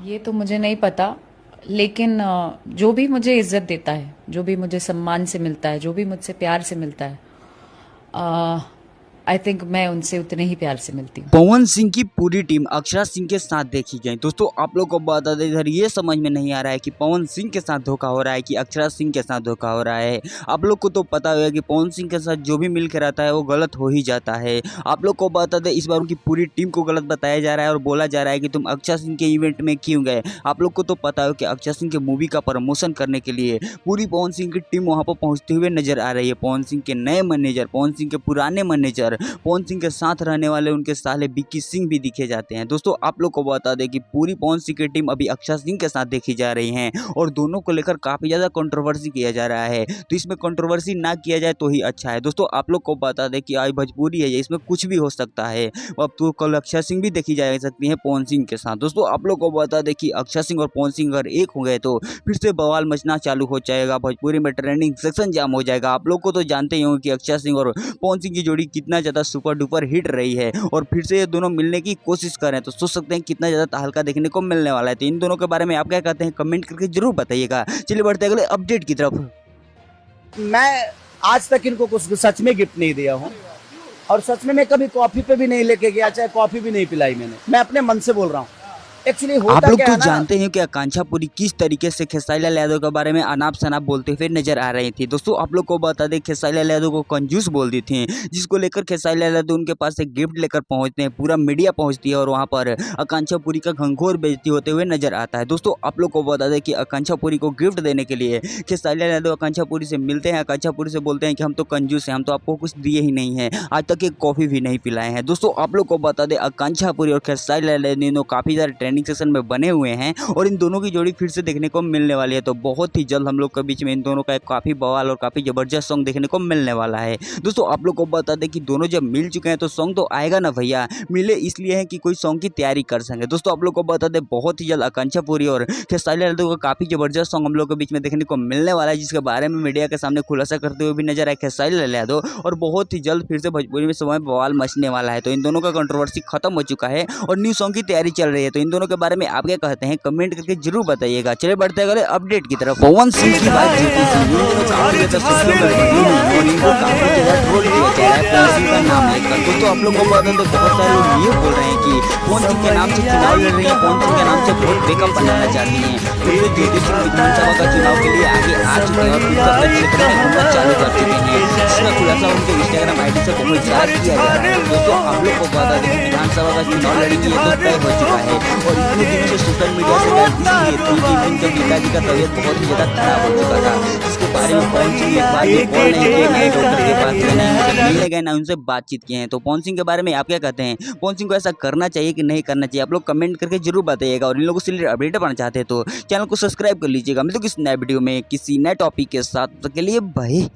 ये तो मुझे नहीं पता, लेकिन जो भी मुझे इज्जत देता है, जो भी मुझे सम्मान से मिलता है, जो भी मुझसे प्यार से मिलता है, आई थिंक मैं उनसे उतने ही प्यार से मिलती हूँ। पवन सिंह की पूरी टीम अक्षरा सिंह के साथ देखी गई। दोस्तों आप लोग को बता दें, इधर ये समझ में नहीं आ रहा है कि पवन सिंह के साथ धोखा हो रहा है कि अक्षरा सिंह के साथ धोखा हो रहा है। आप लोग को तो पता होगा कि पवन सिंह के साथ जो भी मिल के रहता है वो गलत हो ही जाता है। आप लोग को बता दें, इस बार उनकी पूरी टीम को गलत बताया जा रहा है और बोला जा रहा है कि तुम अक्षरा सिंह के इवेंट में क्यों गए। आप लोग को तो पता हो कि अक्षरा सिंह के मूवी का प्रमोशन करने के लिए पूरी पवन सिंह की टीम वहाँ पर पहुँचते हुए नजर आ रही है। पवन सिंह के नए मैनेजर, पवन सिंह के पुराने मैनेजर, पवन सिंह के साथ रहने वाले उनके साले विक्की सिंह भी दिखे जाते हैं। दोस्तों आप लोग को बता दें कि पूरी पवन सिंह की टीम अभी अक्षरा सिंह के साथ देखी जा रही है और दोनों को लेकर काफी ज्यादा कंट्रोवर्सी किया जा रहा है। तो इसमें कंट्रोवर्सी ना किया जाए तो ही अच्छा है। दोस्तों आप लोग को बता दें कि आज भोजपुरी है, इसमें कुछ भी हो सकता है। अब तो कल अक्षरा सिंह भी देखी जा सकती है पवन सिंह के साथ। दोस्तों आप लोग को बता दें कि अक्षरा सिंह और पवन सिंह अगर एक हो गए तो फिर से बवाल मचना चालू हो जाएगा, भोजपुरी में ट्रेंडिंग सेक्शन जाम हो जाएगा। आप लोग को तो जानते ही होंगे कि अक्षरा सिंह और पवन सिंह की जोड़ी कितना ज्यादा सुपर डुपर हिट रही है और फिर से ये दोनों मिलने की कोशिश कर रहे हैं। तो सोच सकते हैं कितना ज्यादा तहलका देखने को मिलने वाला है। तो इन दोनों के बारे में आप क्या कहते हैं, कमेंट करके जरूर बताइएगा। चलिए बढ़ते हैं अगले अपडेट की तरफ। मैं आज तक इनको कुछ सच में गिफ्ट नहीं दिया हूँ और सच में मैं कभी कॉफी पे भी नहीं लेके गया, चाहे कॉफी भी नहीं पिलाई मैंने। मैं अपने मन से बोल रहा हूँ। एक्चुअली आप होता लोग क्या तो है ना, जानते हैं कि आकांक्षा पुरी किस तरीके से खेसारी लाल यादव के बारे में अनाप शनाप बोलते हुए नजर आ रही थी। दोस्तों आप लोग को बता दें, खेसारी लाल यादव को कंजूस बोल दी थी, जिसको लेकर खेसारी लाल यादव उनके पास एक गिफ्ट लेकर पहुंचते हैं, पूरा मीडिया पहुंचती है और वहां पर आकांक्षा पुरी का घंघोर बेइज्जती होते हुए नजर आता है। दोस्तों आप लोग को बता दें कि आकांक्षा पुरी को गिफ्ट देने के लिए खेसारी लाल यादव आकांक्षा पुरी से मिलते हैं। आकांक्षा पुरी से बोलते हैं कि हम तो कंजूस हैं, हम तो आपको कुछ दिए ही नहीं है, आज तक एक कॉफी भी नहीं पिलाए हैं। दोस्तों आप लोग को बता दें, आकांक्षा पुरी और खेसारी लाल यादव काफी ज्यादा ट्रेंडिंग सेशन में बने हुए हैं और इन दोनों की जोड़ी फिर से देखने को मिलने वाली है। तो बहुत ही जल्द हम लोग के बीच में इन दोनों का एक काफी बवाल और काफी जबरदस्त सॉन्ग देखने को मिलने वाला है। दोस्तों आप लोग को बता दें कि दोनों जब मिल चुके हैं तो सॉन्ग तो आएगा ना भैया। मिले इसलिए है कि कोई सॉन्ग की तैयारी कर सके। दोस्तों आप लोग को बता दें, बहुत ही जल्द आकांक्षा पुरी और खेसारी लाल यादव का काफी जबरदस्त सॉन्ग हम लोग के बीच में देखने को मिलने वाला है, जिसके बारे में मीडिया के सामने खुलासा करते हुए भी नजर आए खेसारी लाल यादव। और बहुत ही जल्द फिर से भोजपुरी में समय बवाल मचने वाला है। तो इन दोनों का कंट्रोवर्सी खत्म हो चुका है और न्यू सॉन्ग की तैयारी चल रही है। तो इन दोनों के बारे में आप क्या कहते हैं, कमेंट करके जरूर बताइएगा। चलिए बढ़ते हैं अगले अपडेट की तरफ। पवन सिंह की बात की थी, इन दोनों काफी ज्यादा खुशियों में बनी हुई है और इनको काफी ज्यादा ट्रोल किया जा रहा है पवन सिंह का नाम लेकर। दोस्तों आप लोग को बता दें, बहुत सारे लोग ये बोल रहे हैं कि पवन सिंह के नाम से चुनाव लड़ रही है, पवन सिंह के नाम से वोट बैकअप बनाना चाहती हैं। दूसरे ज्योतिष सिंह विधानसभा का चुनाव के लिए आगे आ चुके हैं और फिर अपने क्षेत्र में घूमना चालू कर चुके हैं, जिसका खुलासा उनके इंस्टाग्राम आईडी से बहुत ज्यादा किया जा रहा है। दोस्तों आप लोग को बता दें, विधानसभा का चुनाव लड़ेंगे ये तो तय हो चुका है और इतने दिनों से सोशल मीडिया से उनके पिताजी का तबीयत बहुत ही ज्यादा खराब हो चुका था, जिसके बारे में पवन सिंह एक बार भी कॉल नहीं किए, नए डॉक्टर के पास गए, ना उनसे मिलने गए, ना उनसे बातचीत किए हैं। तो पवन सिंह के बारे में आप क्या कहते हैं, पवन सिंह को ऐसा करना चाहिए कि नहीं करना चाहिए, आप लोग कमेंट करके जरूर बताइएगा। और इन लोगों से रिलेटेड अपडेट पाना चाहते हैं तो चैनल को सब्सक्राइब कर लीजिएगा। मिलते हैं किसी नए वीडियो में किसी नए टॉपिक के साथ, तब तक के लिए बाय।